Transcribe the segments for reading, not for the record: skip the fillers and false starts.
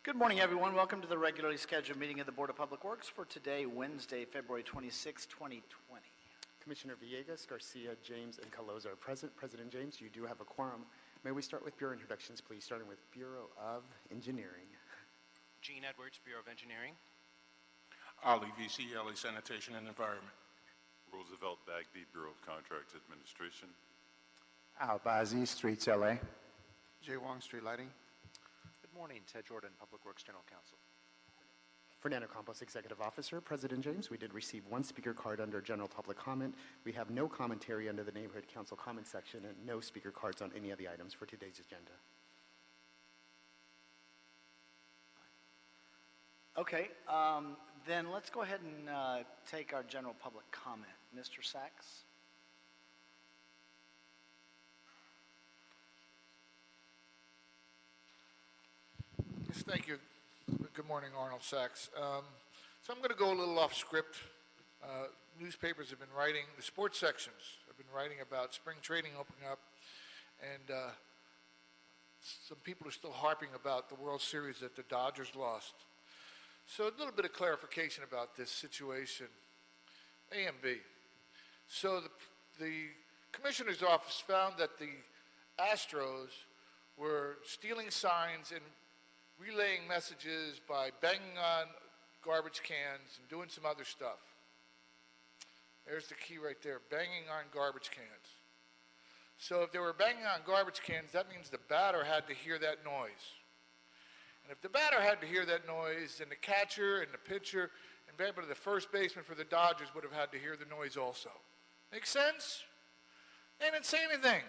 Good morning, everyone. Welcome to the regularly scheduled meeting of the Board of Public Works for today, Wednesday, February 26, 2020. Commissioner Villegas, Garcia, James, and Caloza are present. President James, you do have a quorum. May we start with Bureau introductions, please, starting with Bureau of Engineering. Gene Edwards, Bureau of Engineering. Ali VC, LA Sanitation and Environment. Roosevelt Bagby, Bureau of Contracts Administration. Al Bazi, Streets, LA. Jay Wong, Street Lighting. Good morning, Ted Jordan, Public Works General Counsel. Fernando Campos, Executive Officer. President James, we did receive one speaker card under general public comment. We have no commentary under the Neighborhood Council comment section and no speaker cards on any of the items for today's agenda. Okay, then let's go ahead and take our general public comment. Mr. Sachs? Yes, thank you. Good morning, Arnold Sachs. So I'm going to go a little off script. Newspapers have been writing, the sports sections have been writing about spring training opening up, and some people are still harping about the World Series that the Dodgers lost. So a little bit of clarification about this situation. A and B. So the commissioner's office found that the Astros were stealing signs and relaying messages by banging on garbage cans and doing some other stuff. There's the key right there, banging on garbage cans. So if they were banging on garbage cans, that means the batter had to hear that noise. And if the batter had to hear that noise, then the catcher and the pitcher and maybe the first baseman for the Dodgers would have had to hear the noise also. Make sense? They didn't say anything.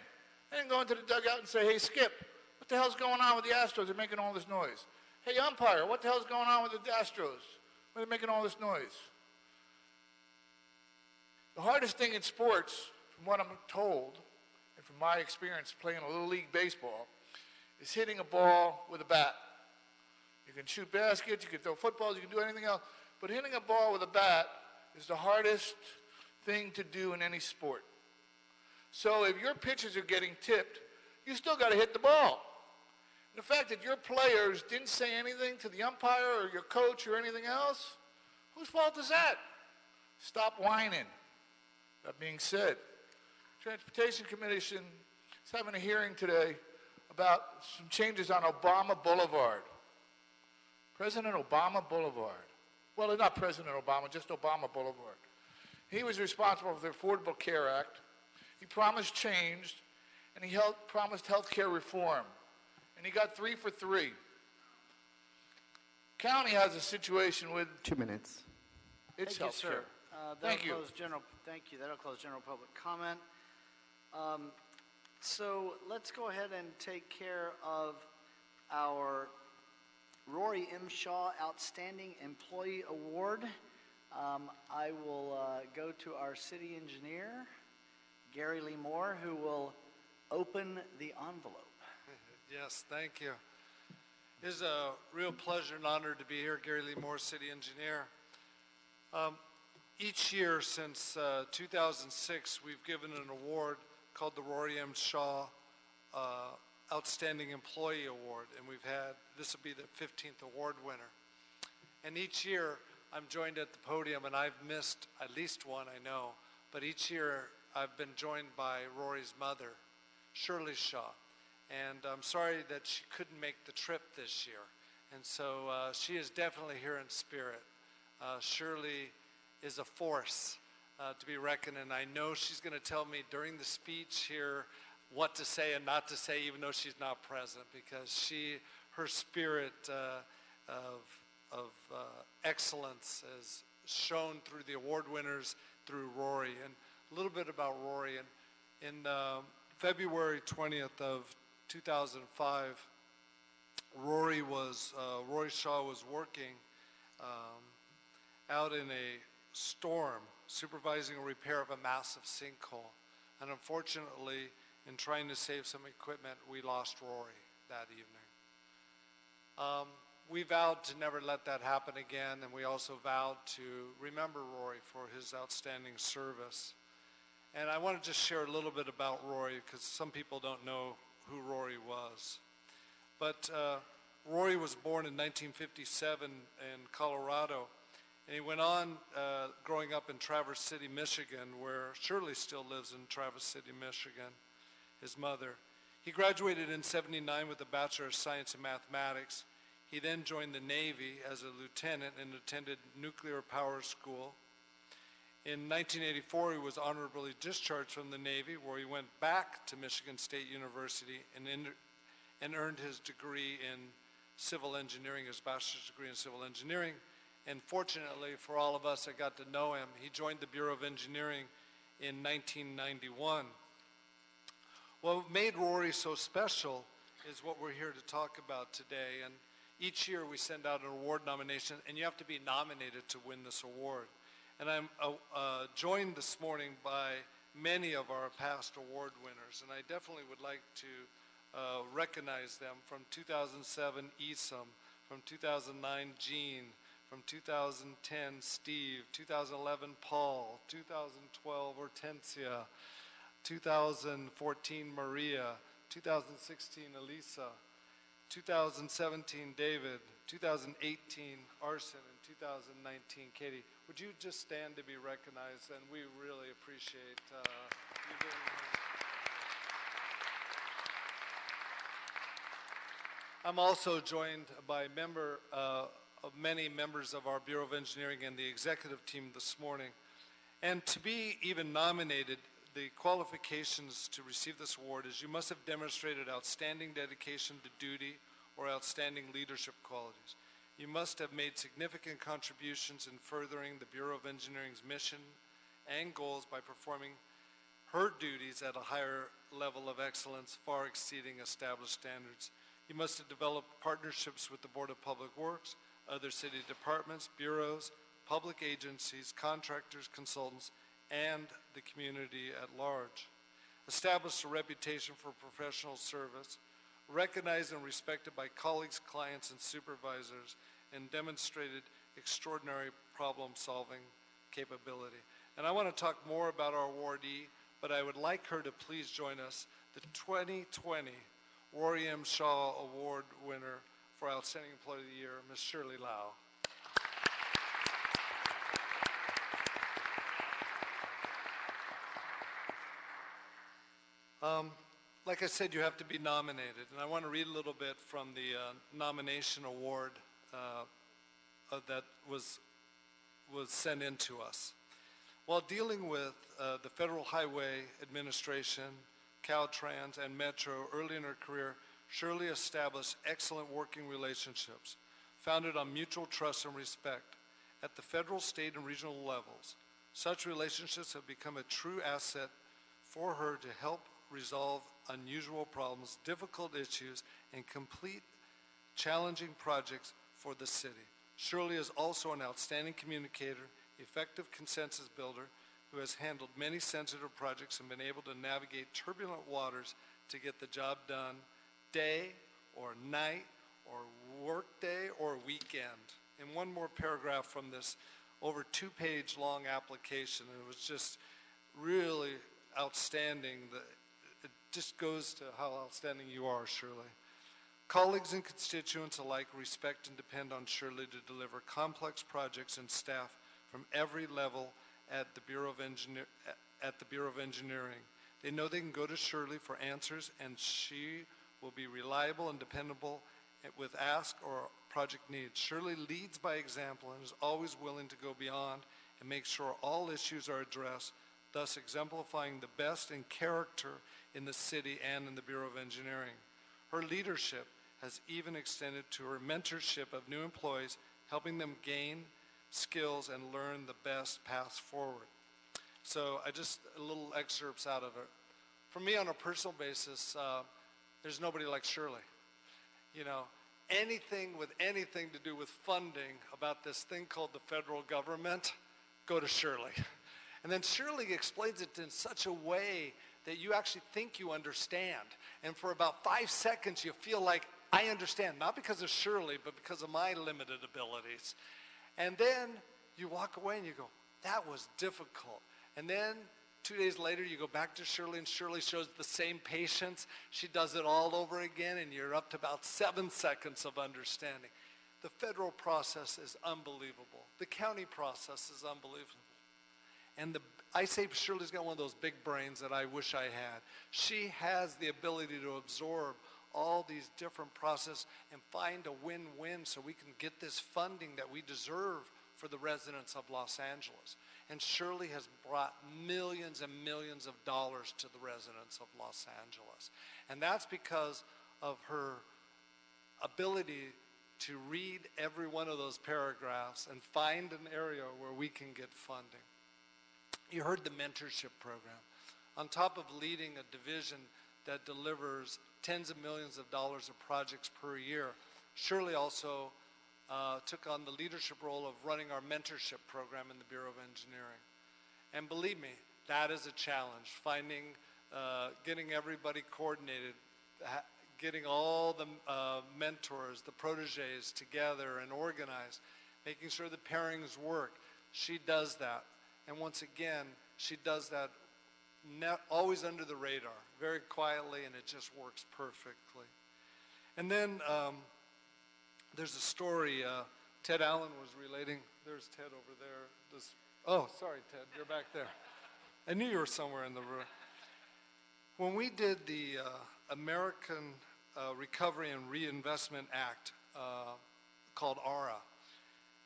They didn't go into the dugout and say, hey, Skip, what the hell's going on with the Astros? They're making all this noise. Hey, umpire, what the hell's going on with the Astros? Why are they making all this noise? The hardest thing in sports, from what I'm told, and from my experience playing a little league baseball, is hitting a ball with a bat. You can shoot baskets, you can throw footballs, you can do anything else, but hitting a ball with a bat is the hardest thing to do in any sport. So if your pitches are getting tipped, you still got to hit the ball. And the fact that your players didn't say anything to the umpire or your coach or anything else, whose fault is that? Stop whining. That being said, Transportation Commission is having a hearing today about some changes on Obama Boulevard. President Obama Boulevard. Well, not President Obama, just Obama Boulevard. He was responsible for the Affordable Care Act. He promised change, and he promised health care reform. And he got 3 for 3. County has a situation with 2 minutes. its Thank health you, care. sir. Thank you. Thank you. That'll close general public comment. So let's go ahead and take care of our Rory M. Shaw Outstanding Employee Award. I will go to our city engineer, Gary Lee Moore, who will open the envelope. Yes, thank you. It is a real pleasure and honor to be here, Gary Lee Moore, city engineer. Each year since 2006, we've given an award called the Rory M. Shaw Outstanding Employee Award, and this will be the 15th award winner. And each year, I'm joined at the podium, and I've missed at least one, I know, but each year I've been joined by Rory's mother, Shirley Shaw. And I'm sorry that she couldn't make the trip this year. And so she is definitely here in spirit. Shirley is a force to be reckoned, and I know she's going to tell me during the speech here what to say and not to say, even though she's not present, because her spirit of excellence is shown through the award winners, through Rory. And a little bit about Rory. In February 20th of 2005, Rory Shaw was working out in a storm, supervising a repair of a massive sinkhole. And unfortunately, in trying to save some equipment, we lost Rory that evening. We vowed to never let that happen again, and we also vowed to remember Rory for his outstanding service. And I want to just share a little bit about Rory, because some people don't know who Rory was. But Rory was born in 1957 in Colorado, and he went on growing up in Traverse City, Michigan, where Shirley still lives in Traverse City, Michigan, his mother. He graduated in '79 with a Bachelor of Science in Mathematics. He then joined the Navy as a lieutenant and attended nuclear power school. In 1984, he was honorably discharged from the Navy, where he went back to Michigan State University and earned his degree in civil engineering, his bachelor's degree in civil engineering. And fortunately for all of us that got to know him, he joined the Bureau of Engineering in 1991. What made Rory so special is what we're here to talk about today. And each year we send out an award nomination, and you have to be nominated to win this award. And I'm joined this morning by many of our past award winners, and I definitely would like to recognize them. From 2007, Isam; from 2009, Jean; from 2010, Steve; 2011, Paul; 2012, Hortensia; 2014, Maria; 2016, Elisa; 2017, David; 2018, Arson; and 2019, Katie. Would you just stand to be recognized? And we really appreciate you being here. I'm also joined by of many members of our Bureau of Engineering and the executive team this morning. And to be even nominated, the qualifications to receive this award is you must have demonstrated outstanding dedication to duty or outstanding leadership qualities. You must have made significant contributions in furthering the Bureau of Engineering's mission and goals by performing her duties at a higher level of excellence, far exceeding established standards. You must have developed partnerships with the Board of Public Works, other city departments, bureaus, public agencies, contractors, consultants, and the community at large. Established a reputation for professional service, recognized and respected by colleagues, clients, and supervisors, and demonstrated extraordinary problem-solving capability. And I want to talk more about our awardee, but I would like her to please join us, the 2020 Rory M. Shaw Award winner for Outstanding Employee of the Year, Ms. Shirley Lau. Like I said, you have to be nominated, and I want to read a little bit from the nomination award that was sent in to us. While dealing with the Federal Highway Administration, Caltrans, and Metro early in her career, Shirley established excellent working relationships founded on mutual trust and respect at the federal, state, and regional levels. Such relationships have become a true asset for her to help resolve unusual problems, difficult issues, and complete challenging projects for the city. Shirley is also an outstanding communicator, effective consensus builder, who has handled many sensitive projects and been able to navigate turbulent waters to get the job done, day or night or work day or weekend. And one more paragraph from this over 2-page long application. It was just really outstanding. It just goes to how outstanding you are, Shirley. Colleagues and constituents alike respect and depend on Shirley to deliver complex projects and staff from every level at the Bureau of Engineering. They know they can go to Shirley for answers, and she will be reliable and dependable with ask or project needs. Shirley leads by example and is always willing to go beyond and make sure all issues are addressed, thus exemplifying the best in character in the city and in the Bureau of Engineering. Her leadership has even extended to her mentorship of new employees, helping them gain skills and learn the best paths forward. So a little excerpts out of it. For me, on a personal basis, there's nobody like Shirley. You know, anything to do with funding about this thing called the federal government, go to Shirley. And then Shirley explains it in such a way that you actually think you understand. And for about 5 seconds, you feel like, I understand, not because of Shirley, but because of my limited abilities. And then you walk away and you go, that was difficult. And then 2 days later, you go back to Shirley, and Shirley shows the same patience. She does it all over again, and you're up to about 7 seconds of understanding. The federal process is unbelievable. The county process is unbelievable. And I say Shirley's got one of those big brains that I wish I had. She has the ability to absorb all these different processes and find a win-win so we can get this funding that we deserve for the residents of Los Angeles. And Shirley has brought millions and millions of dollars to the residents of Los Angeles. And that's because of her ability to read every one of those paragraphs and find an area where we can get funding. You heard the mentorship program. On top of leading a division that delivers tens of millions of dollars of projects per year, Shirley also took on the leadership role of running our mentorship program in the Bureau of Engineering. And believe me, that is a challenge, getting everybody coordinated, getting all the mentors, the proteges together and organized, making sure the pairings work. She does that. And once again, she does that always under the radar, very quietly, and it just works perfectly. And then there's a story Ted Allen was relating. There's Ted over there. Oh, sorry, Ted, you're back there. I knew you were somewhere in the room. When we did the American Recovery and Reinvestment Act, called ARA,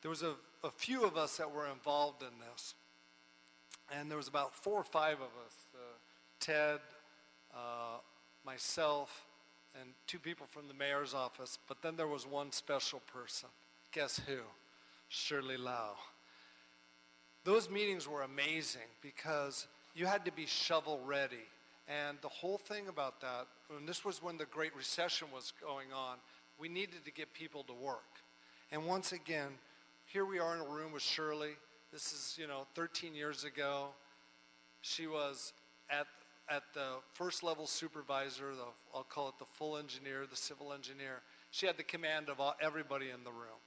there was a few of us that were involved in this. And there was about 4 or 5 of us, Ted, myself, and 2 people from the mayor's office. But then there was one special person. Guess who? Shirley Lau. Those meetings were amazing because you had to be shovel ready. And the whole thing about that, and this was when the Great Recession was going on, we needed to get people to work. And once again, here we are in a room with Shirley. This is, 13 years ago. She was at the first level supervisor, I'll call it the full engineer, the civil engineer. She had the command of everybody in the room.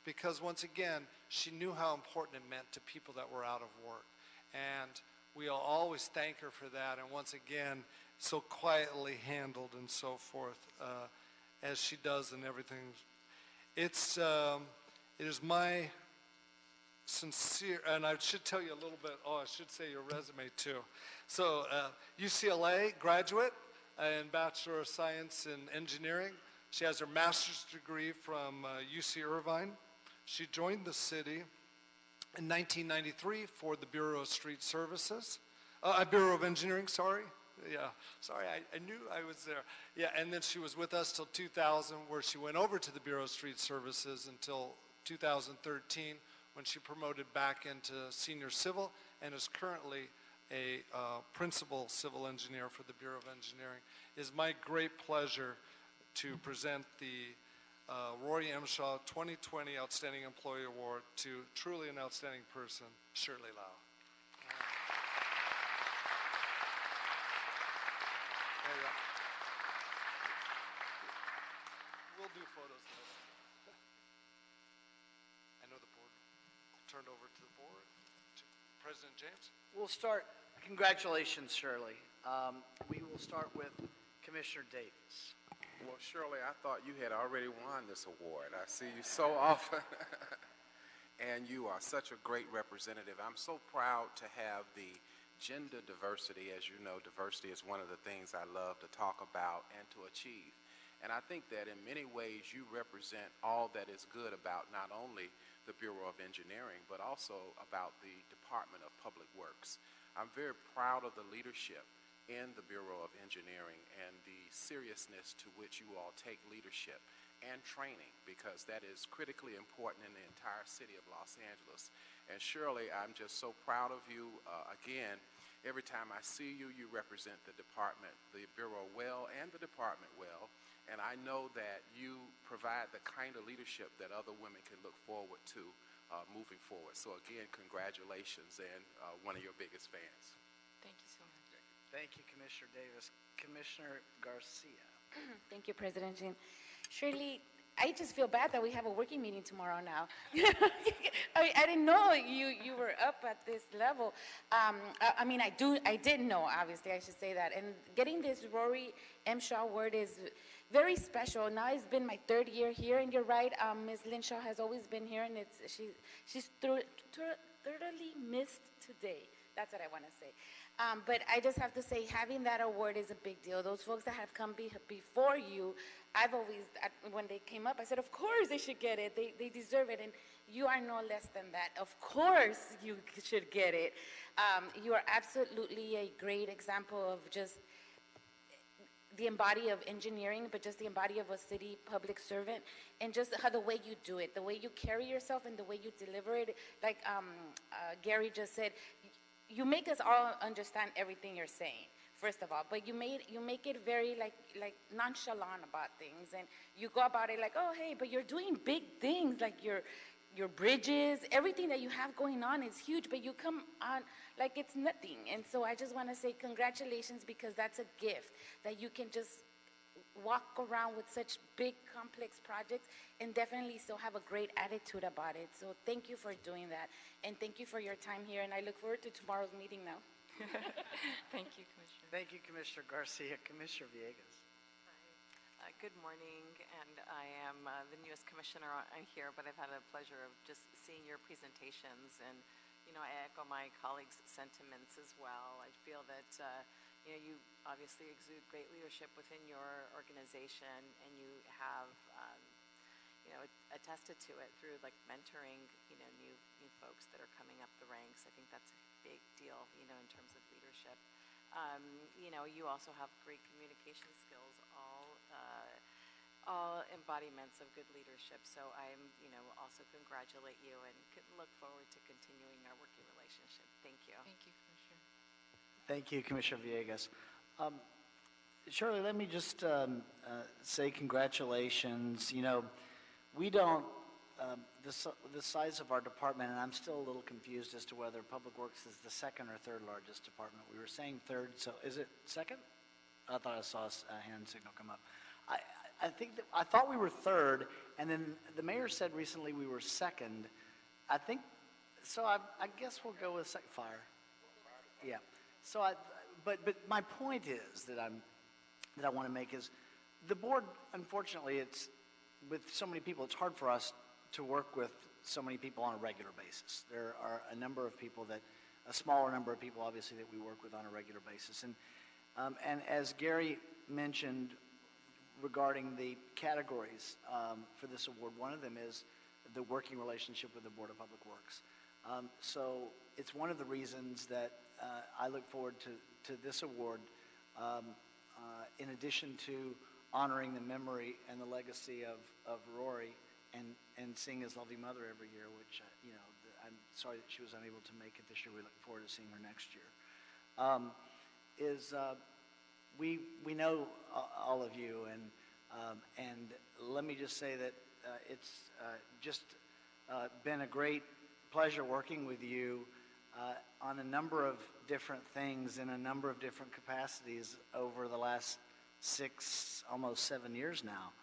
Because once again, she knew how important it meant to people that were out of work. And we'll always thank her for that. And once again, so quietly handled and so forth, as she does in everything. It is my sincere, and I should tell you a little bit, I should say your resume too. So UCLA graduate in Bachelor of Science in Engineering. She has her master's degree from UC Irvine. She joined the city in 1993 for the Bureau of Street Services, Bureau of Engineering, sorry. Yeah, sorry, I knew I was there. Yeah, and then she was with us till 2000, where she went over to the Bureau of Street Services until 2013, when she promoted back into senior civil and is currently a principal civil engineer for the Bureau of Engineering. It is my great pleasure to present the Rory M. Shaw 2020 Outstanding Employee Award to truly an outstanding person, Shirley Lau. There you go. We'll do photos later. I know the board. I'll turn it over to the board. To President James. We'll start. Congratulations, Shirley. We will start with Commissioner Davis. Well, Shirley, I thought you had already won this award. I see you so often. And you are such a great representative. I'm so proud to have the gender diversity. As you know, diversity is one of the things I love to talk about and to achieve. And I think that in many ways you represent all that is good about not only the Bureau of Engineering, but also about the Department of Public Works. I'm very proud of the leadership in the Bureau of Engineering and the seriousness to which you all take leadership and training, because that is critically important in the entire city of Los Angeles. And Shirley, I'm just so proud of you. Again, every time I see you, you represent the department, the Bureau well, and the department well. And I know that you provide the kind of leadership that other women can look forward to moving forward. So again, congratulations, and one of your biggest fans. Thank you so much. Thank you, Commissioner Davis. Commissioner Garcia. Thank you, President Jim. Shirley, I just feel bad that we have a working meeting tomorrow now. I didn't know you were up at this level. I mean, I did know, obviously, I should say that. And getting this Rory M. Shaw Award is very special. Now it's been my 3rd year here, and you're right, Ms. Lynn Shaw has always been here, and she's thoroughly missed today. That's what I want to say. But I just have to say, having that award is a big deal. Those folks that have come before you, I've always, when they came up, I said, of course they should get it. They deserve it. And you are no less than that. Of course you should get it. You are absolutely a great example of just the embody of engineering, but just the embody of a city public servant, and just how the way you do it, the way you carry yourself and the way you deliver it. Like Gary just said, you make us all understand everything you're saying, first of all, but you make it very like nonchalant about things, and you go about it like, oh, hey, but you're doing big things, like your bridges, everything that you have going on is huge, but you come on like it's nothing. And so I just want to say congratulations, because that's a gift, that you can just walk around with such big, complex projects and definitely still have a great attitude about it. So thank you for doing that, and thank you for your time here, and I look forward to tomorrow's meeting now. Thank you, Commissioner. Thank you, Commissioner Garcia. Commissioner Villegas. Good morning, and I am the newest commissioner here, but I've had a pleasure of just seeing your presentations, and I echo my colleagues' sentiments as well. I feel that you obviously exude great leadership within your organization, and you have attested to it through like mentoring new folks that are coming up the ranks. I think that's a big deal in terms of leadership. You also have great communication skills, all embodiments of good leadership. So I'm, also congratulate you and look forward to continuing our working relationship. Thank you. Thank you, Commissioner. Thank you, Commissioner Villegas. Shirley, let me just say congratulations. We don't, the size of our department, and I'm still a little confused as to whether Public Works is the 2nd or 3rd largest department. We were saying 3rd, so is it 2nd? I thought I saw a hand signal come up. I thought we were 3rd, and then the mayor said recently we were 2nd. I think, so I guess we'll go with fire. Yeah. So but my point is that I want to make is the board, unfortunately, it's with so many people, it's hard for us to work with so many people on a regular basis. There are a number of people a smaller number of people, obviously, that we work with on a regular basis. And as Gary mentioned regarding the categories for this award, one of them is the working relationship with the Board of Public Works. So it's one of the reasons that I look forward to this award, in addition to honoring the memory and the legacy of Rory and seeing his lovely mother every year, which, I'm sorry that she was unable to make it this year. We look forward to seeing her next year. We know all of you, and let me just say that it's just been a great pleasure working with you on a number of different things in a number of different capacities over the last 6, almost 7 years now.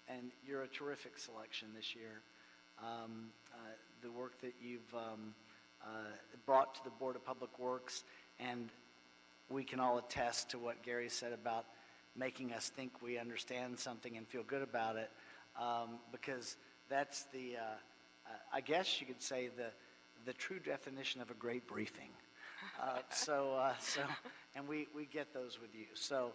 And you're a terrific selection this year. The work that you've brought to the Board of Public Works, and we can all attest to what Gary said about making us think we understand something and feel good about it, because that's the, I guess you could say, the true definition of a great briefing. And we get those with you. So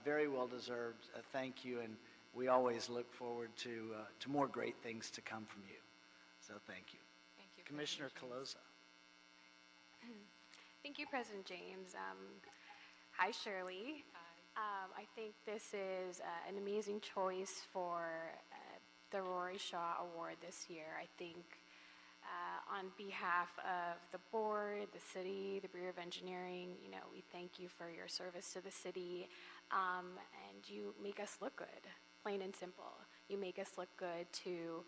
very well deserved. Thank you, and we always look forward to more great things to come from you. So thank you. Thank you, Commissioner President Caloza. Thank you, President James. Hi, Shirley. Hi. I think this is an amazing choice for the Rory Shaw Award this year. I think on behalf of the board, the city, the Bureau of Engineering, we thank you for your service to the city, and you make us look good, plain and simple. You make us look good to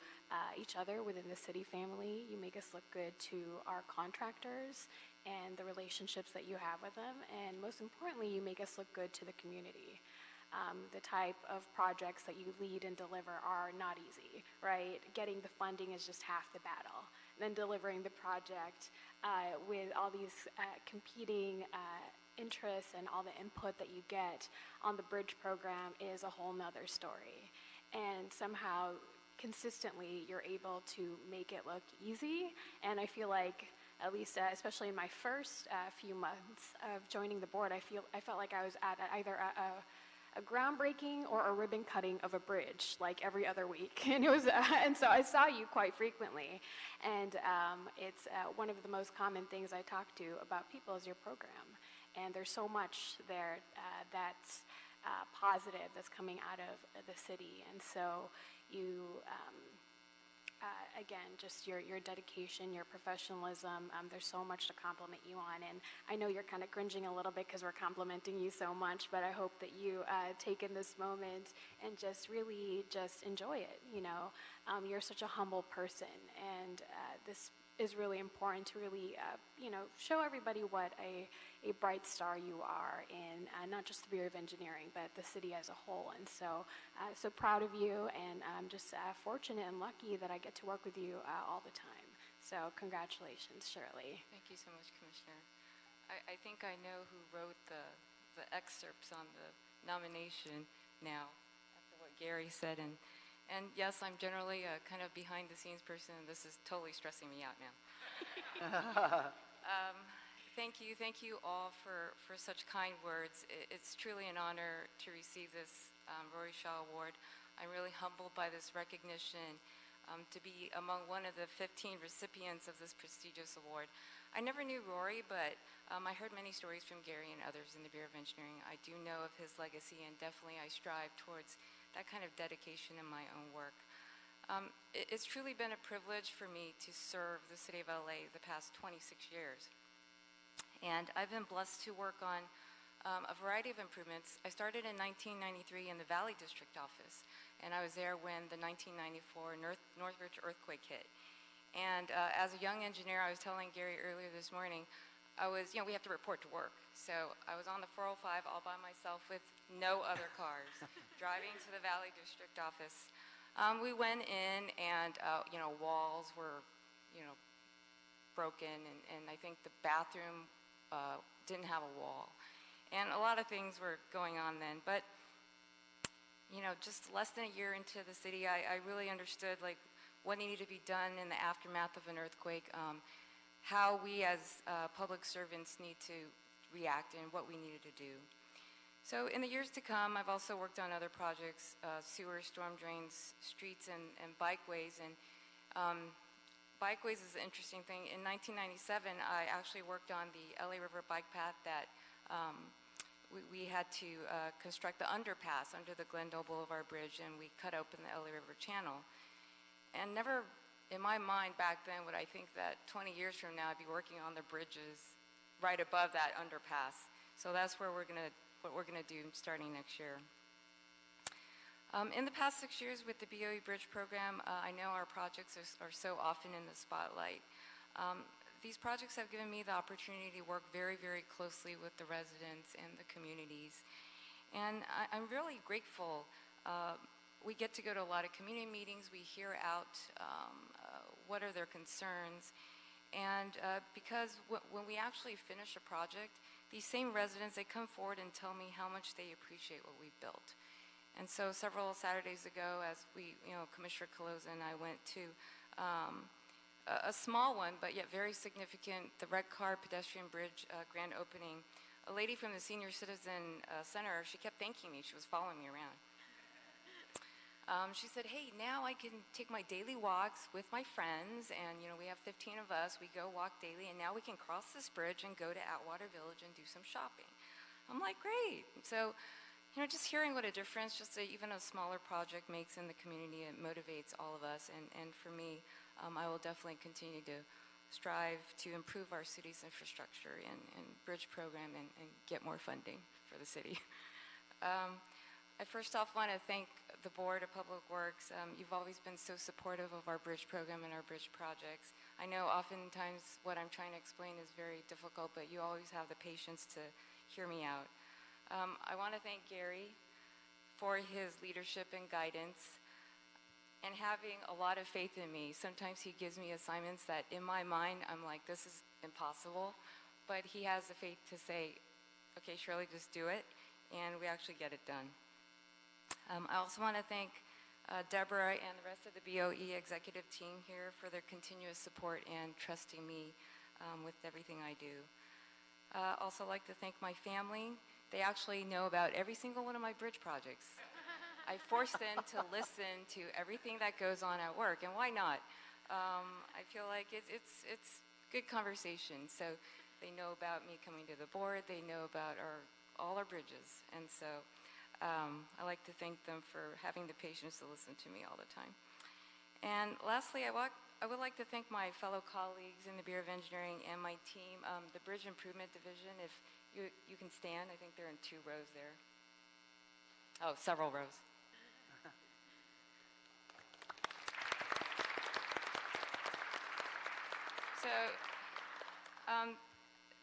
each other within the city family. You make us look good to our contractors and the relationships that you have with them. And most importantly, you make us look good to the community. the type of projects that you lead and deliver are not easy, right? Getting the funding is just half the battle. And then delivering the project with all these competing interests and all the input that you get on the bridge program is a whole nother story. And somehow, consistently, you're able to make it look easy. And I feel like, at least especially in my first few months of joining the board, I felt like I was at either a groundbreaking or a ribbon cutting of a bridge, like every other week. And it was, and so I saw you quite frequently. And it's one of the most common things I talk to about people is your program. And there's so much there that's positive that's coming out of the city. And so you, again, just your dedication, your professionalism, there's so much to compliment you on. And I know you're kind of cringing a little bit because we're complimenting you so much, but I hope that you take in this moment and just really just enjoy it. You know, you're such a humble person, and this is really important to really, you know, show everybody what a bright star you are in not just the Bureau of Engineering, but the city as a whole. And so, so proud of you, and I'm just fortunate and lucky that I get to work with you all the time. So congratulations, Shirley. Thank you so much, Commissioner. I think I know who wrote the excerpts on the nomination now, after what Gary said. And yes, I'm generally a kind of behind-the-scenes person, and this is totally stressing me out now. Thank you all for such kind words. It's truly an honor to receive this Rory Shaw Award. I'm really humbled by this recognition, to be among one of the 15 recipients of this prestigious award. I never knew Rory, but I heard many stories from Gary and others in the Bureau of Engineering. I do know of his legacy, and definitely I strive towards that kind of dedication in my own work. It's truly been a privilege for me to serve the City of LA the past 26 years. And I've been blessed to work on a variety of improvements. I started in 1993 in the Valley District office, and I was there when the 1994 Northridge earthquake hit. And as a young engineer, I was telling Gary earlier this morning, we have to report to work. So I was on the 405 all by myself with no other cars, driving to the Valley District office. We went in and, walls were, broken, and I think the bathroom didn't have a wall. And a lot of things were going on then. But, just less than a year into the city, I really understood, what needed to be done in the aftermath of an earthquake, how we as public servants need to react, and what we needed to do. So in the years to come, I've also worked on other projects, sewers, storm drains, streets, and bikeways. And bikeways is an interesting thing. In 1997, I actually worked on the LA River bike path that we had to construct the underpass under the Glendale Boulevard Bridge, and we cut open the LA River channel. And never in my mind back then would I think that 20 years from now I'd be working on the bridges right above that underpass. So that's where what we're gonna do starting next year. In the past 6 years with the BOE Bridge program, I know our projects are so often in the spotlight. These projects have given me the opportunity to work very, very closely with the residents and the communities. And I'm really grateful. We get to go to a lot of community meetings. We hear out what are their concerns. And because when we actually finish a project, these same residents, they come forward and tell me how much they appreciate what we've built. And so several Saturdays ago, as Commissioner Caloza and I went to a small one, but yet very significant, the Red Car Pedestrian Bridge grand opening, a lady from the Senior Citizen Center, she kept thanking me. She was following me around. She said, hey, now I can take my daily walks with my friends, and we have 15 of us, we go walk daily, and now we can cross this bridge and go to Atwater Village and do some shopping. I'm like, great. So, just hearing what a difference even a smaller project makes in the community, it motivates all of us, and for me, I will definitely continue to strive to improve our city's infrastructure and bridge program and get more funding for the city. I first off want to thank the Board of Public Works. You've always been so supportive of our bridge program and our bridge projects. I know oftentimes what I'm trying to explain is very difficult, but you always have the patience to hear me out. I want to thank Gary. for his leadership and guidance, and having a lot of faith in me. Sometimes he gives me assignments that in my mind, I'm like, this is impossible, but he has the faith to say, okay, Shirley, just do it, and we actually get it done. I also want to thank Deborah and the rest of the BOE executive team here for their continuous support and trusting me with everything I do. Also like to thank my family. They actually know about every single one of my bridge projects. I force them to listen to everything that goes on at work, and why not? I feel like it's good conversation. So they know about me coming to the board. They know about all our bridges, and so I like to thank them for having the patience to listen to me all the time. And lastly, I would like to thank my fellow colleagues in the Bureau of Engineering and my team, the Bridge Improvement Division. If you can stand, I think they're in 2 rows there. Oh, several rows. So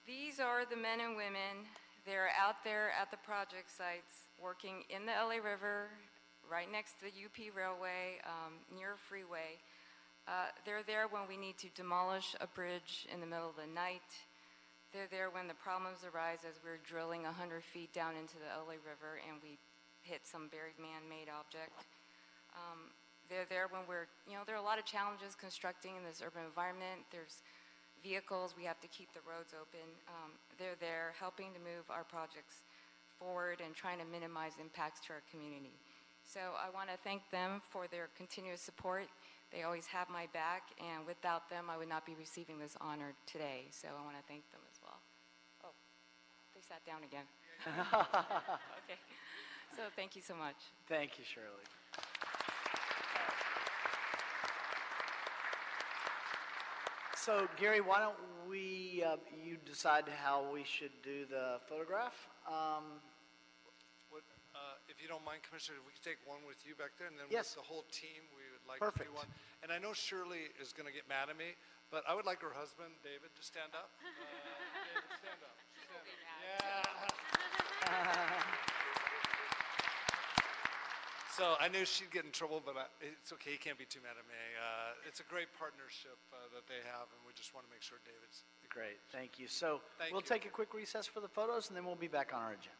these are the men and women. They're out there at the project sites working in the LA River, right next to the UP Railway, near a freeway. They're there when we need to demolish a bridge in the middle of the night. They're there when the problems arise as we're drilling 100 feet down into the LA River and we hit some buried man-made object. They're there when there are a lot of challenges constructing in this urban environment. There's vehicles, we have to keep the roads open. They're there helping to move our projects forward and trying to minimize impacts to our community. So I want to thank them for their continuous support. They always have my back, and without them, I would not be receiving this honor today. So I want to thank them as well. Oh, they sat down again. Okay. So thank you so much. Thank you, Shirley. So, Gary, why don't we, you decide how we should do the photograph? If you don't mind, Commissioner, we could take one with you back there, and then Yes. with the whole team, we would like Perfect. to do one. And I know Shirley is going to get mad at me, but I would like her husband, David, to stand up. David, stand up. Yeah. So I knew she'd get in trouble, but it's okay. He can't be too mad at me. It's a great partnership that they have, and we just want to make sure David's. Great, thank you. So Thank we'll you. take a quick recess for the photos, and then we'll be back on our agenda.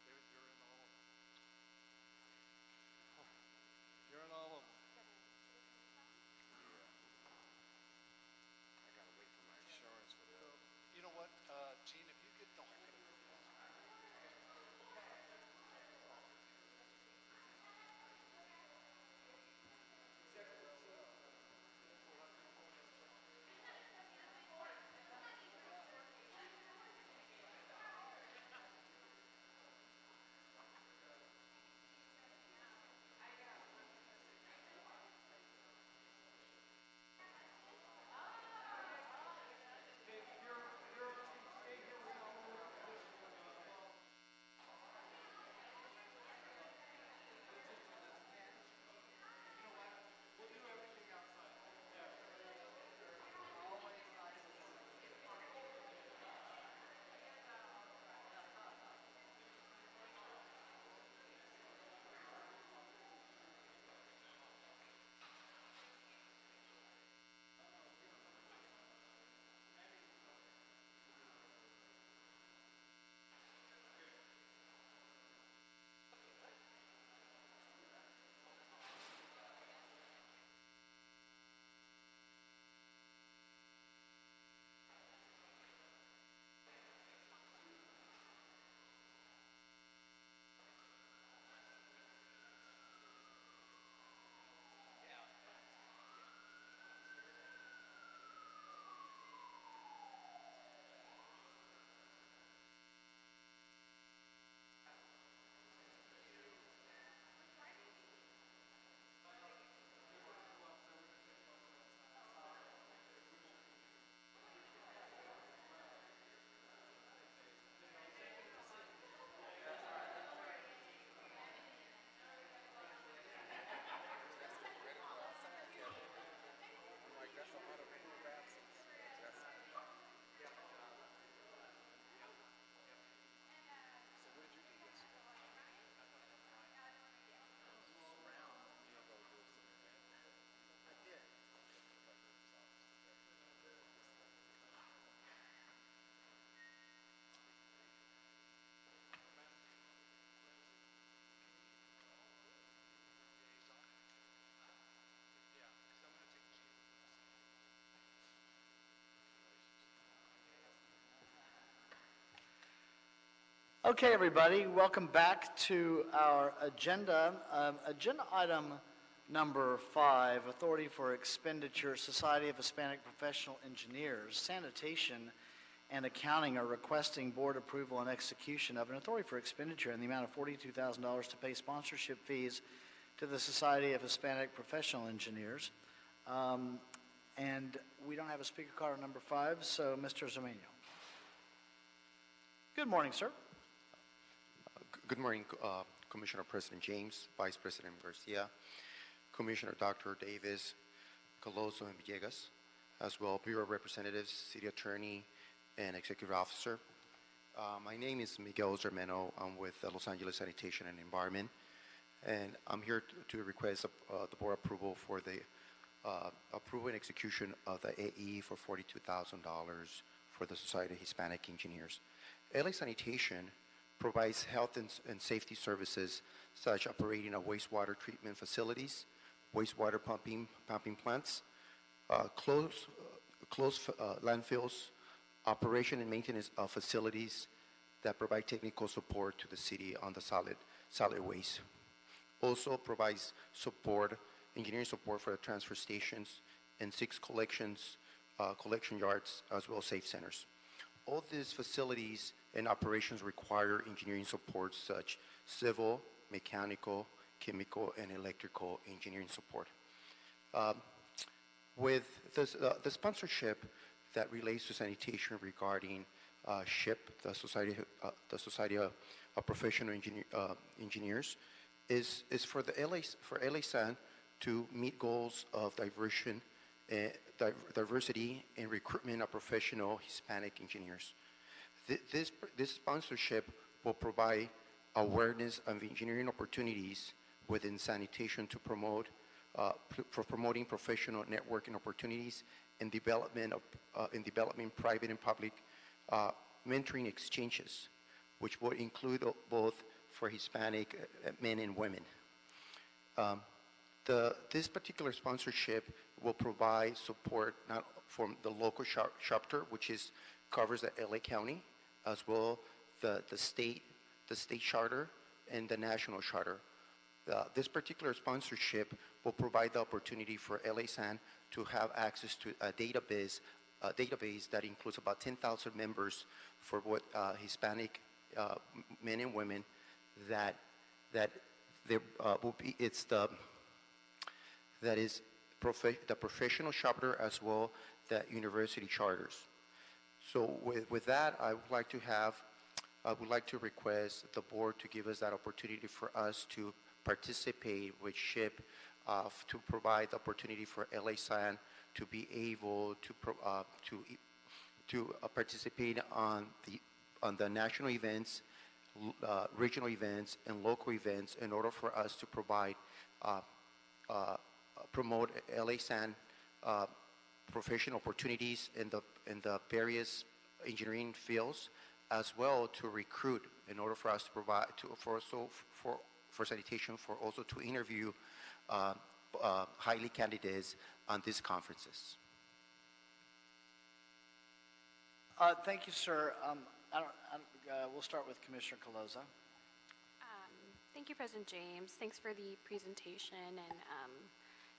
David, you're in all of them. You're in all of them. I gotta wait for my insurance for that. You know what, Gene, if you could, no, I could have. Okay, everybody, welcome back to our agenda. Agenda item number 5, Authority for Expenditure, Society of Hispanic Professional Engineers. Sanitation and Accounting are requesting board approval and execution of an authority for expenditure in the amount of $42,000 to pay sponsorship fees to the Society of Hispanic Professional Engineers. And we don't have a speaker card on number 5, so Mr. Zimeno. Good morning, sir. Good morning, Commissioner President James, Vice President Garcia, Commissioner Dr. Davis, Coloso, and Villegas, as well Bureau Representatives, City Attorney, and Executive Officer. My name is Miguel Zermeno. I'm with Los Angeles Sanitation and Environment, and I'm here to request the board approval for the approval and execution of the AE for $42,000 for the Society of Hispanic Engineers. LA Sanitation provides health and safety services such operating of wastewater treatment facilities, wastewater pumping plants, closed landfills, operation and maintenance of facilities that provide technical support to the city on the solid waste. Also provides engineering support for the transfer stations and 6 collection yards, as well as safe centers. All these facilities and operations require engineering support such civil, mechanical, chemical, and electrical engineering support. With the sponsorship that relates to sanitation regarding SHIP, the Society of Professional Engineers, is for LA San to meet goals of diversity and recruitment of professional Hispanic engineers. This sponsorship will provide awareness of engineering opportunities within sanitation to promote for promoting professional networking opportunities and development private and public mentoring exchanges, which will include both for Hispanic men and women. This particular sponsorship will provide support not from the local chapter, which covers the LA County, as well the state charter and the national charter. This particular sponsorship will provide the opportunity for LA San to have access to a database that includes about 10,000 members for what Hispanic men and women that there will be. That is the professional chapter as well the university charters. So with that, I would like to request the board to give us that opportunity for us to participate with SHIP to provide the opportunity for LA San to be able to participate on the national events, regional events, and local events in order for us to promote LA San professional opportunities in the various engineering fields, as well to recruit in order for us to provide for sanitation, for also to interview highly candidates on these conferences. Thank you, sir. We'll start with Commissioner Colosa. Thank you, President James. Thanks for the presentation. And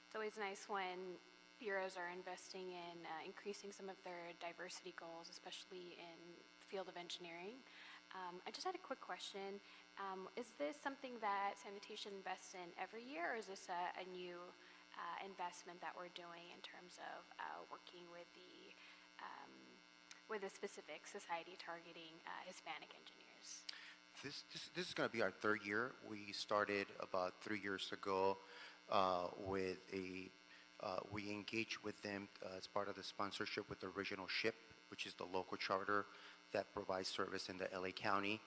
it's always nice when bureaus are investing in increasing some of their diversity goals, especially in the field of engineering. I just had a quick question. Is this something that sanitation invests in every year, or is this a new investment that we're doing in terms of working with a specific society targeting Hispanic engineers? This is going to be our 3rd year. We started about 3 years ago we engaged with them as part of the sponsorship with the original SHIP, which is the local charter that provides service in the LA County.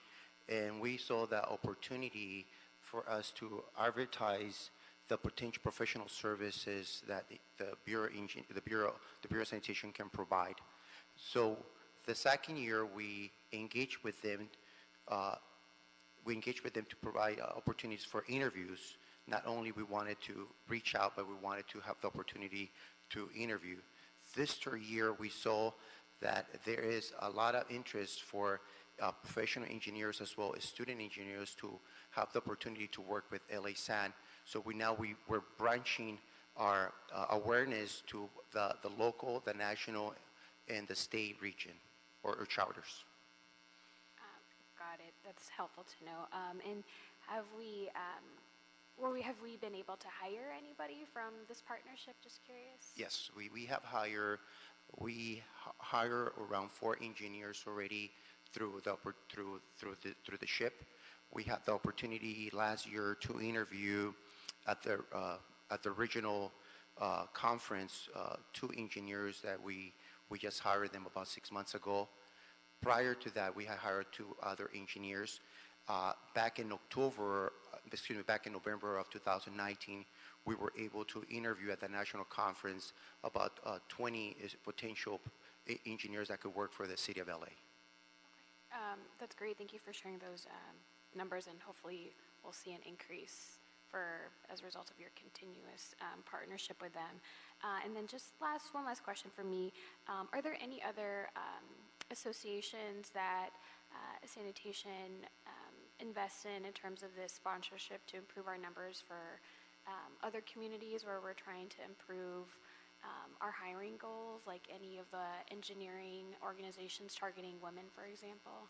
And we saw that opportunity for us to advertise the potential professional services that the Bureau of Sanitation can provide. So the 2nd year we engaged with them. To provide opportunities for interviews. Not only we wanted to reach out, but we wanted to have the opportunity to interview. This 3rd year, we saw that there is a lot of interest for professional engineers as well as student engineers to have the opportunity to work with LA San. So we're branching our awareness to the local, the national, and the state region or charters. Got it. That's helpful to know. And have we been able to hire anybody from this partnership? Just curious. Yes, we hire around 4 engineers already through the ship. We had the opportunity last year to interview at the regional conference 2 engineers that we just hired them about 6 months ago. Prior to that, we had hired 2 other engineers. Back in November of 2019, we were able to interview at the national conference about 20 potential engineers that could work for the city of LA. That's great. Thank you for sharing those numbers, and hopefully we'll see an increase as a result of your continuous partnership with them. And then just one last question for me. Are there any other associations that sanitation invests in terms of this sponsorship to improve our numbers for other communities where we're trying to improve our hiring goals, like any of the engineering organizations targeting women, for example?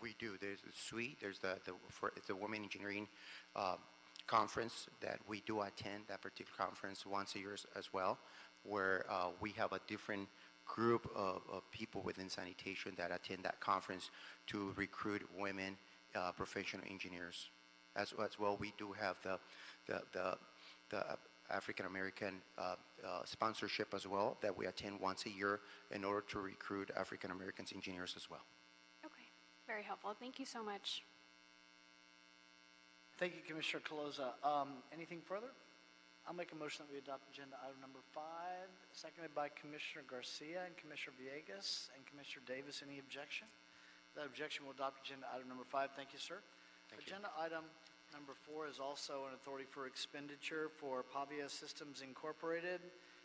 We do. There's the SWE, there's the Women Engineering Conference that we do attend, that particular conference once a year as well, where we have a different group of people within sanitation that attend that conference to recruit women professional engineers. As well, we do have the African American sponsorship as well that we attend once a year in order to recruit African Americans engineers as well. Okay, very helpful. Thank you so much. Thank you, Commissioner Caloza. Anything further? I'll make a motion that we adopt agenda item number 5, seconded by Commissioner Garcia and Commissioner Villegas and Commissioner Davis. Any objection? Without objection, we'll adopt agenda item number 5. Thank you, sir. Agenda item number 4 is also an authority for expenditure for Pavia Systems Incorporated.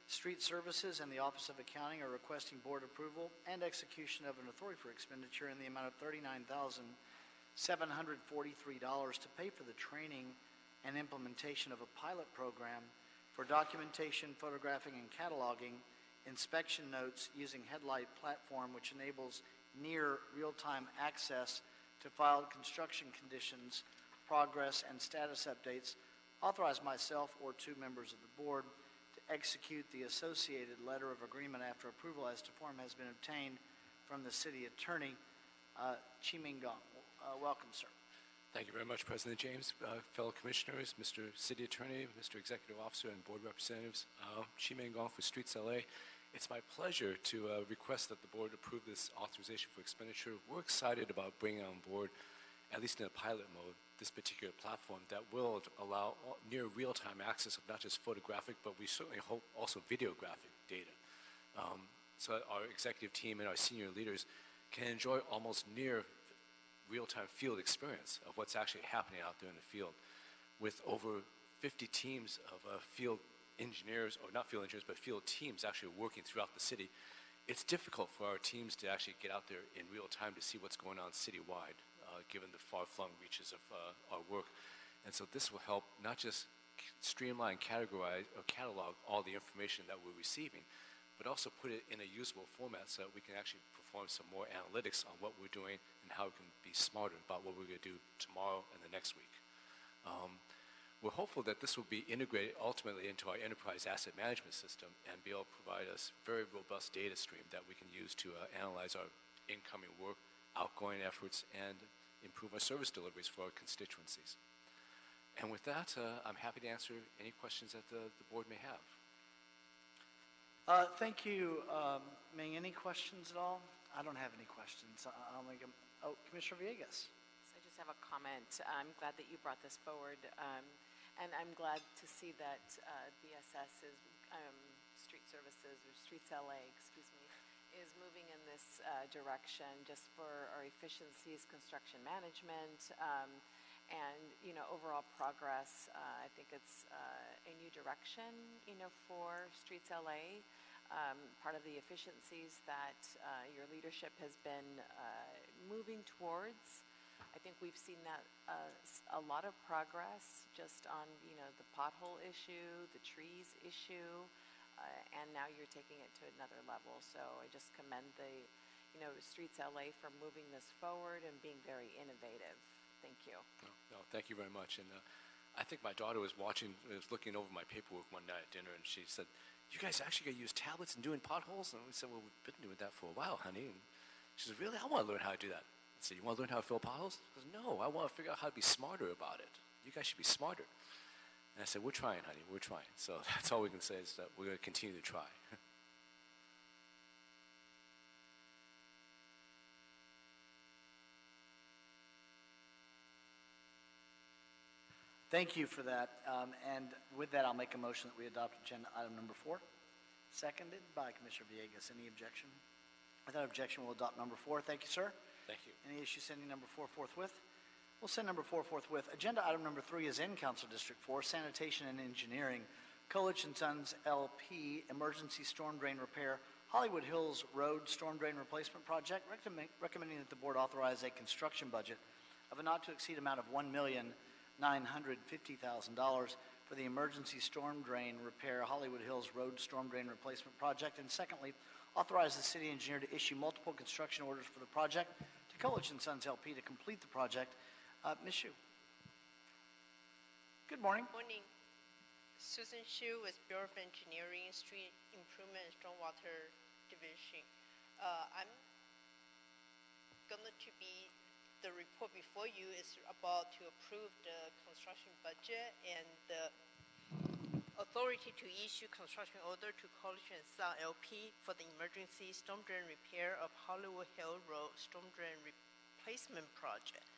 Street Services and the Office of Accounting are requesting board approval and execution of an authority for expenditure in the amount of $39,743 to pay for the training and implementation of a pilot program for documentation, photographing, and cataloging inspection notes using Headlight platform, which enables near real-time access to filed construction conditions, progress, and status updates. Authorize myself or 2 members of the board to execute the associated letter of agreement after approval as to form has been obtained from the city attorney. Chi-Ming Gong. Welcome, sir. Thank you very much, President James, fellow commissioners, Mr. City Attorney, Mr. Executive Officer, and board representatives. Chi-Ming Gong for Streets LA. It's my pleasure to request that the board approve this authorization for expenditure. We're excited about bringing on board, at least in a pilot mode, this particular platform that will allow near real-time access of not just photographic, but we certainly hope also videographic data. So that our executive team and our senior leaders can enjoy almost near real-time field experience of what's actually happening out there in the field. With over 50 teams of field engineers, or not field engineers, but field teams actually working throughout the city, it's difficult for our teams to actually get out there in real time to see what's going on citywide, given the far-flung reaches of our work. And so this will help not just streamline, categorize, or catalog all the information that we're receiving, but also put it in a usable format so that we can actually perform some more analytics on what we're doing and how we can be smarter about what we're going to do tomorrow and the next week. We're hopeful that this will be integrated ultimately into our enterprise asset management system and be able to provide us very robust data stream that we can use to analyze our incoming work, outgoing efforts, and improve our service deliveries for our constituencies. And with that, I'm happy to answer any questions that the board may have. Thank you, Ming. Any questions at all? I don't have any questions. I'll make them. Oh, Commissioner Villegas. So I just have a comment. I'm glad that you brought this forward, and I'm glad to see that BSS is Street Services, or Streets LA, excuse me, is moving in this direction just for our efficiencies, construction management, and overall progress. I think it's a new direction for Streets LA. Part of the efficiencies that your leadership has been moving towards. I think we've seen that a lot of progress just on, the pothole issue, the trees issue, and now you're taking it to another level. So I just commend the, Streets LA for moving this forward and being very innovative. Thank you. No, thank you very much. And I think my daughter was looking over my paperwork one night at dinner, and she said, "You guys actually got to use tablets and doing potholes?" And we said, "Well, we've been doing that for a while, honey." And she said, "Really? I want to learn how to do that." I said, "You want to learn how to fill potholes?" She goes, "No, I want to figure out how to be smarter about it. You guys should be smarter." And I said, "We're trying, honey. We're trying." So that's all we can say is that we're going to continue to try. Thank you for that. And with that, I'll make a motion that we adopt agenda item number 4. Seconded by Commissioner Villegas. Any objection? Without objection, we'll adopt number 4. Thank you, sir. Thank you. Any issue sending number 4 forthwith? We'll send number 4 forthwith. Agenda item number 3 is in Council District 4, Sanitation and Engineering, Colich and Sons LP, Emergency Storm Drain Repair, Hollywood Hills Road Storm Drain Replacement Project, recommending that the board authorize a construction budget of a not to exceed amount of $1,950,000 for the Emergency Storm Drain Repair Hollywood Hills Road Storm Drain Replacement Project. And secondly, authorize the city engineer to issue multiple construction orders for the project to Colich and Sons LP to complete the project. Ms. Shu. Good morning. Morning. Susan Shu with Bureau of Engineering, Street Improvement and Stormwater Division. I'm going to be, the report before you is about to approve the construction budget and the authority to issue construction order to Colich and Sons LP for the emergency storm drain repair of Hollywood Hill Road storm drain replacement project.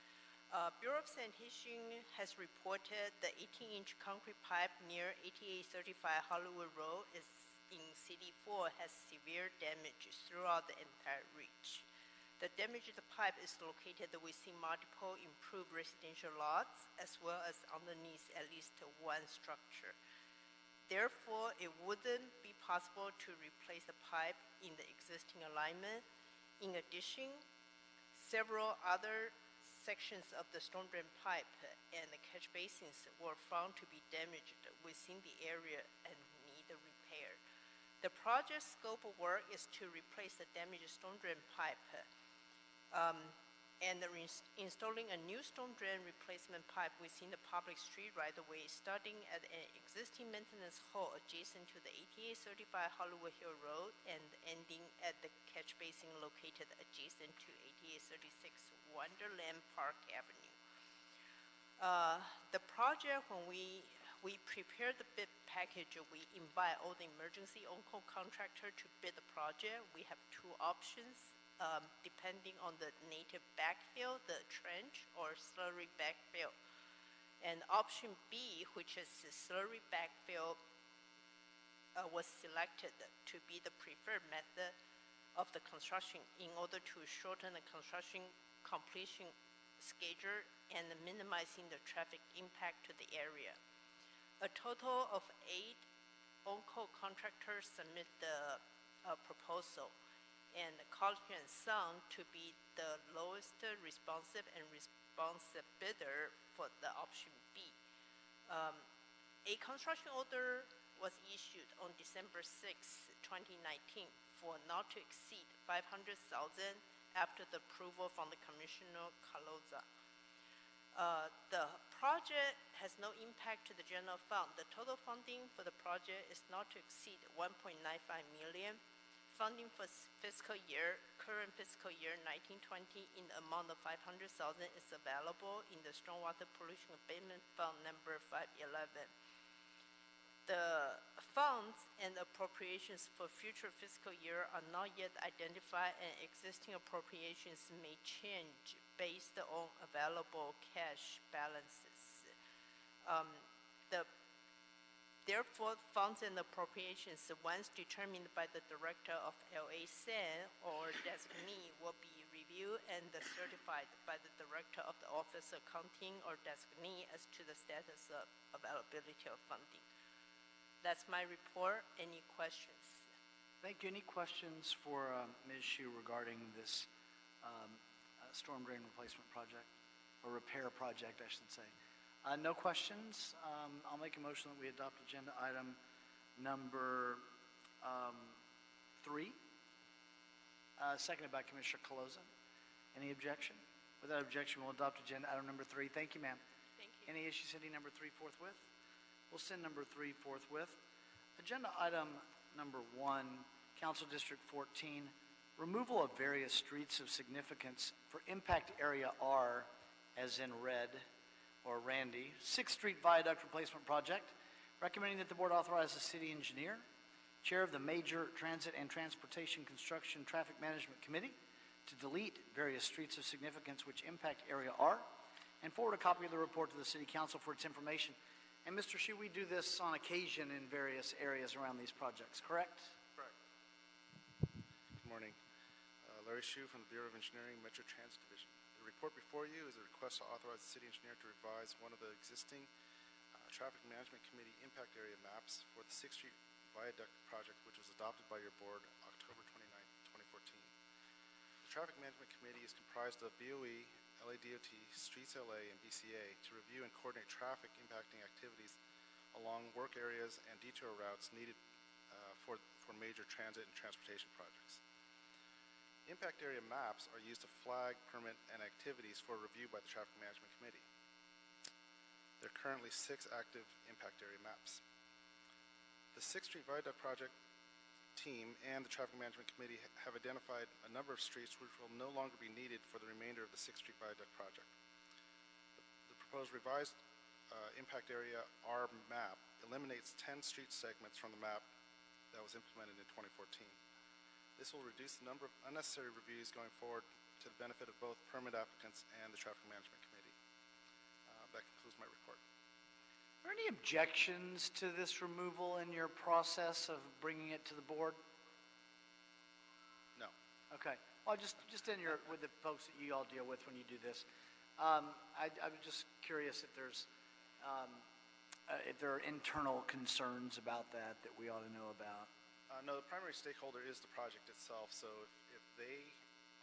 Bureau of Sanitation has reported the 18-inch concrete pipe near 8835 Hollywood Road is in CD4 has severe damage throughout the entire reach. The damaged pipe is located within multiple improved residential lots as well as underneath at least one structure. Therefore, it wouldn't be possible to replace the pipe in the existing alignment. In addition, several other sections of the storm drain pipe and the catch basins were found to be damaged within the area and need repair. The project scope of work is to replace the damaged storm drain pipe and installing a new storm drain replacement pipe within the public street right-of-way, starting at an existing maintenance hole adjacent to the 8835 Hollywood Hill Road and ending at the catch basin located adjacent to 8836 Wonderland Park Avenue. The project, when we prepared the bid package, we invite all the emergency on-call contractor to bid the project. We have two options. Depending on the native backfill, the trench or slurry backfill. And option B, which is the slurry backfill, was selected to be the preferred method of the construction in order to shorten the construction completion schedule and minimizing the traffic impact to the area. A total of 8 on-call contractors submit the proposal, and Colich and Sons to be the lowest responsive and responsive bidder for the option B. A construction order was issued on December 6, 2019 for not to exceed $500,000 after the approval from the Commissioner Caloza. The project has no impact to the general fund. The total funding for the project is not to exceed $1.95 million. Funding for current fiscal year 1920 in the amount of $500,000 is available in the Stormwater Pollution Abatement Fund number 511. The funds and appropriations for future fiscal year are not yet identified, and existing appropriations may change based on available cash balances. Therefore, funds and appropriations, once determined by the Director of LA-SAN or designee, will be reviewed and certified by the Director of the Office of Accounting or designee as to the status of availability of funding. That's my report. Any questions? Thank you. Any questions for Ms. Shu regarding this storm drain replacement project, or repair project, I should say. No questions. I'll make a motion that we adopt agenda item number 3, seconded by Commissioner Caloza. Any objection? Without objection, we'll adopt agenda item number 3. Thank you, ma'am. Thank you. Any issue sending number 3 forthwith? We'll send number 3 forthwith. Agenda item number 1, Council District 14, removal of various streets of significance for impact area R, as in red or Randy, 6th Street Viaduct Replacement Project, recommending that the board authorize the city engineer, chair of the Major Transit and Transportation Construction Traffic Management Committee, to delete various streets of significance which impact area R, and forward a copy of the report to the city council for its information. And Mr. Hsu, we do this on occasion in various areas around these projects, correct? Correct. Good morning. Larry Hsu from the Bureau of Engineering, Metro Transit Division. The report before you is a request to authorize the city engineer to revise one of the existing Traffic Management Committee impact area maps for the 6th Street Viaduct project, which was adopted by your board October 29, 2014. The Traffic Management Committee is comprised of BOE, LADOT, Streets LA, and BCA to review and coordinate traffic impacting activities along work areas and detour routes needed for major transit and transportation projects. Impact area maps are used to flag, permit, and activities for review by the Traffic Management Committee. There are currently 6 active impact area maps. The 6th Street Viaduct project team and the Traffic Management Committee have identified a number of streets which will no longer be needed for the remainder of the 6th Street Viaduct project. The proposed revised impact area R map eliminates 10 street segments from the map that was implemented in 2014. This will reduce the number of unnecessary reviews going forward to the benefit of both permit applicants and the Traffic Management Committee. That concludes my report. Are there any objections to this removal in your process of bringing it to the board? No. Okay. Well, just in your, with the folks that you all deal with when you do this, I'm just curious if there are internal concerns about that we ought to know about. No, the primary stakeholder is the project itself, so if they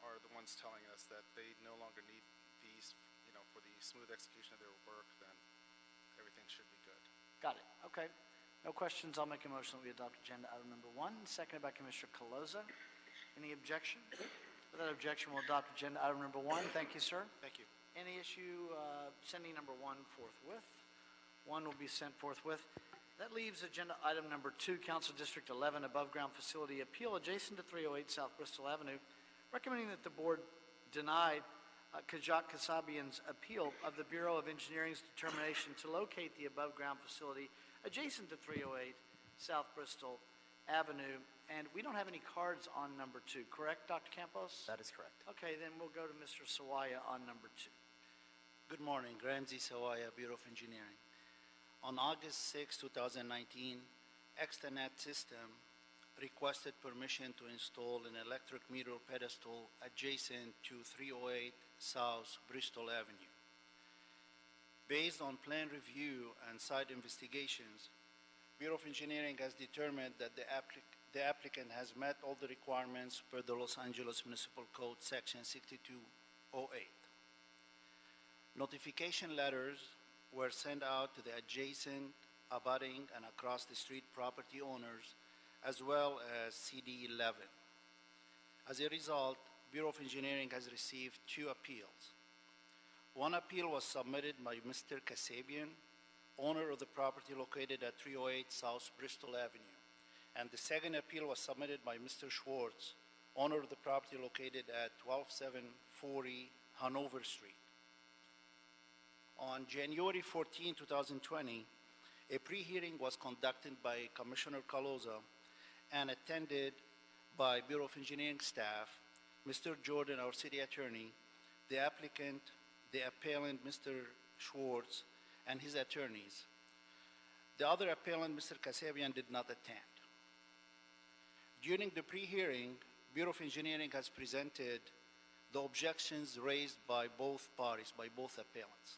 are the ones telling us that they no longer need these, for the smooth execution of their work, then everything should be good. Got it. Okay. No questions. I'll make a motion that we adopt agenda item number 1, seconded by Commissioner Caloza. Any objection? Without objection, we'll adopt agenda item number 1. Thank you, sir. Thank you. Any issue sending number 1 forthwith? 1 will be sent forthwith. That leaves agenda item number 2, Council District 11, above ground facility appeal adjacent to 308 South Bristol Avenue, recommending that the board deny Kajak Kasabian's appeal of the Bureau of Engineering's determination to locate the above ground facility adjacent to 308 South Bristol Avenue. And we don't have any cards on number 2, correct, Dr. Campos? That is correct. Okay, then we'll go to Mr. Sawaya on number 2. Good morning, Ramzi Sawaya, Bureau of Engineering. On August 6, 2019, Externet System requested permission to install an electric meter pedestal adjacent to 308 South Bristol Avenue. Based on plan review and site investigations, Bureau of Engineering has determined that the applicant has met all the requirements per the Los Angeles Municipal Code Section 6208. Notification letters were sent out to the adjacent, abutting, and across the street property owners, as well as CD 11. As a result, Bureau of Engineering has received 2 appeals. One appeal was submitted by Mr. Kasabian, owner of the property located at 308 South Bristol Avenue, and the second appeal was submitted by Mr. Schwartz, owner of the property located at 12740 Hanover Street. On January 14, 2020, a pre-hearing was conducted by Commissioner Caloza and attended by Bureau of Engineering staff, Mr. Jordan, our city attorney, the applicant, the appellant, Mr. Schwartz, and his attorneys. The other appellant, Mr. Kasabian, did not attend. During the pre-hearing, Bureau of Engineering has presented the objections raised by both parties, by both appellants.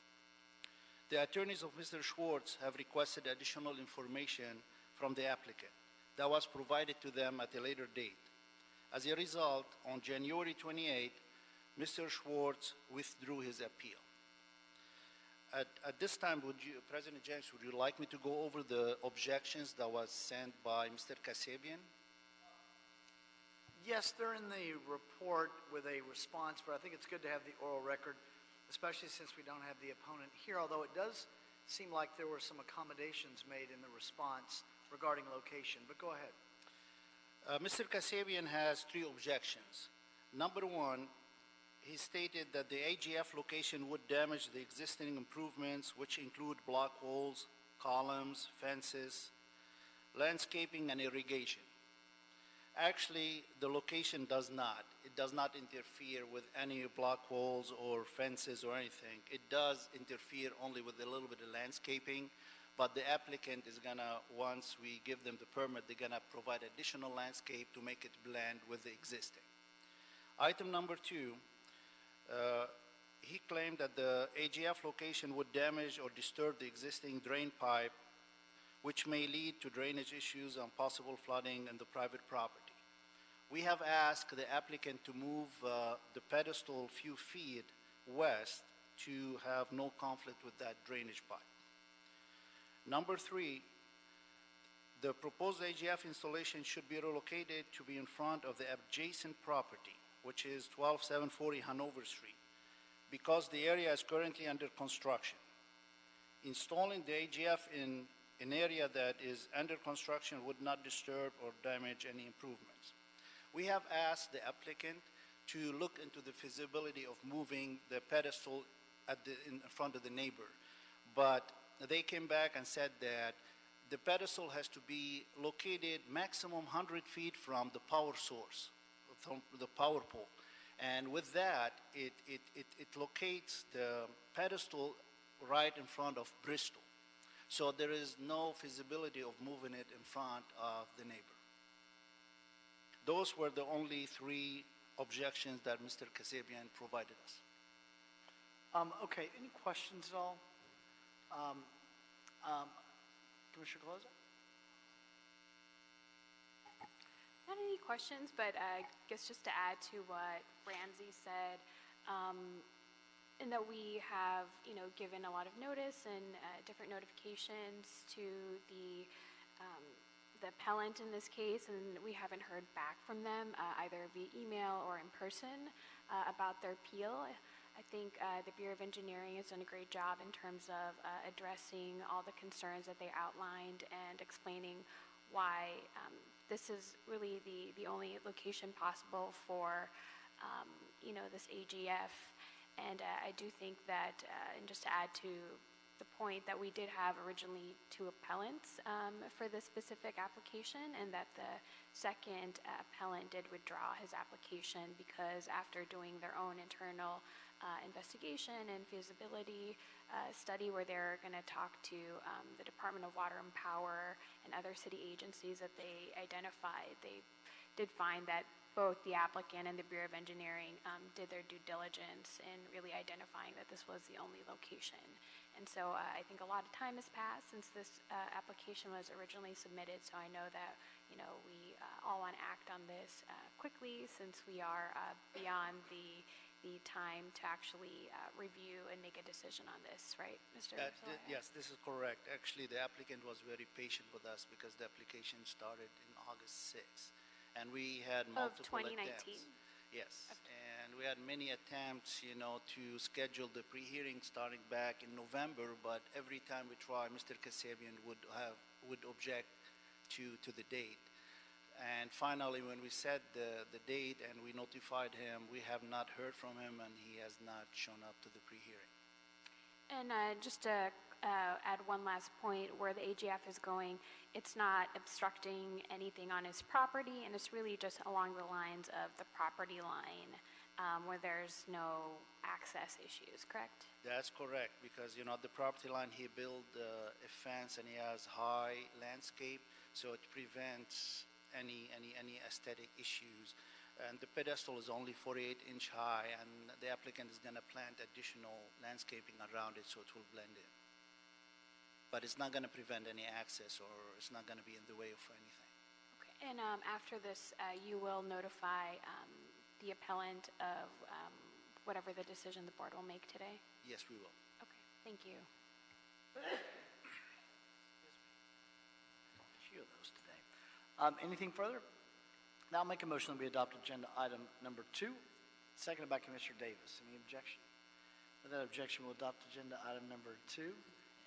The attorneys of Mr. Schwartz have requested additional information from the applicant that was provided to them at a later date. As a result, on January 28, Mr. Schwartz withdrew his appeal. At this time, President James, would you like me to go over the objections that was sent by Mr. Kasabian? Yes, they're in the report with a response, but I think it's good to have the oral record, especially since we don't have the opponent here, although it does seem like there were some accommodations made in the response regarding location. But go ahead. Mr. Kasabian has 3 objections. Number 1, he stated that the AGF location would damage the existing improvements, which include block walls, columns, fences, landscaping, and irrigation. Actually, the location does not. It does not interfere with any block walls or fences or anything. It does interfere only with a little bit of landscaping, but the applicant is gonna, once we give them the permit, they're gonna provide additional landscape to make it blend with the existing. Item number 2, he claimed that the AGF location would damage or disturb the existing drain pipe, which may lead to drainage issues and possible flooding in the private property. We have asked the applicant to move the pedestal a few feet west to have no conflict with that drainage pipe. Number 3, the proposed AGF installation should be relocated to be in front of the adjacent property, which is 12740 Hanover Street, because the area is currently under construction. Installing the AGF in an area that is under construction would not disturb or damage any improvements. We have asked the applicant to look into the feasibility of moving the pedestal in front of the neighbor, but they came back and said that the pedestal has to be located maximum 100 feet from the power source, from the power pole. And with that, it locates the pedestal right in front of Bristol. So there is no feasibility of moving it in front of the neighbor. Those were the only 3 objections that Mr. Kasabian provided us. Okay, any questions at all? Commissioner Colosa? Not any questions, but I guess just to add to what Ramsey said, in that we have, given a lot of notice and different notifications to the appellant in this case, and we haven't heard back from them either via email or in person about their appeal. I think the Bureau of Engineering has done a great job in terms of addressing all the concerns that they outlined and explaining why this is really the only location possible for, this AGF. And I do think that, and just to add to the point, that we did have originally 2 appellants for this specific application, and that the second appellant did withdraw his application because after doing their own internal investigation and feasibility study, where they're going to talk to the Department of Water and Power and other city agencies that they identified, they did find that both the applicant and the Bureau of Engineering did their due diligence in really identifying that this was the only location. And so I think a lot of time has passed since this application was originally submitted, so I know that we all want to act on this quickly, since we are beyond the time to actually review and make a decision on this, right, Mr. Soler? Yes, this is correct. Actually, the applicant was very patient with us because the application started in August 6th. And we had multiple Of 2019? attempts. Yes, and we had many attempts, to schedule the pre-hearing starting back in November, but every time we try, Mr. Kasabian would object to the date. And finally, when we set the date and we notified him, we have not heard from him, and he has not shown up to the pre-hearing. And just to add one last point, where the AGF is going, it's not obstructing anything on his property, and it's really just along the lines of the property line where there's no access issues, correct? That's correct, because, the property line, he built a fence and he has high landscape, so it prevents any aesthetic issues. And the pedestal is only 48-inch high, and the applicant is going to plant additional landscaping around it so it will blend in. But it's not going to prevent any access, or it's not going to be in the way of anything. Okay. And after this, you will notify the appellant of whatever the decision the board will make today? Yes, we will. Okay, thank you. A few of those today. Anything further? Now I'll make a motion that we adopt agenda item number 2, seconded by Commissioner Davis. Any objection? Without objection, we'll adopt agenda item number 2.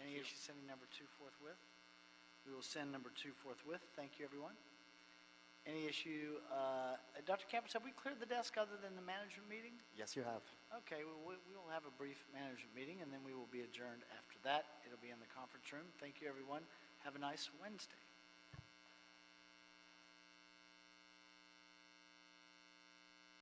Any issue sending number 2 forthwith? We will send number 2 forthwith. Thank you, everyone. Any issue, Dr. Campos, have we cleared the desk other than the management meeting? Yes, you have. Okay, well, we will have a brief management meeting, and then we will be adjourned after that. It'll be in the conference room. Thank you, everyone. Have a nice Wednesday.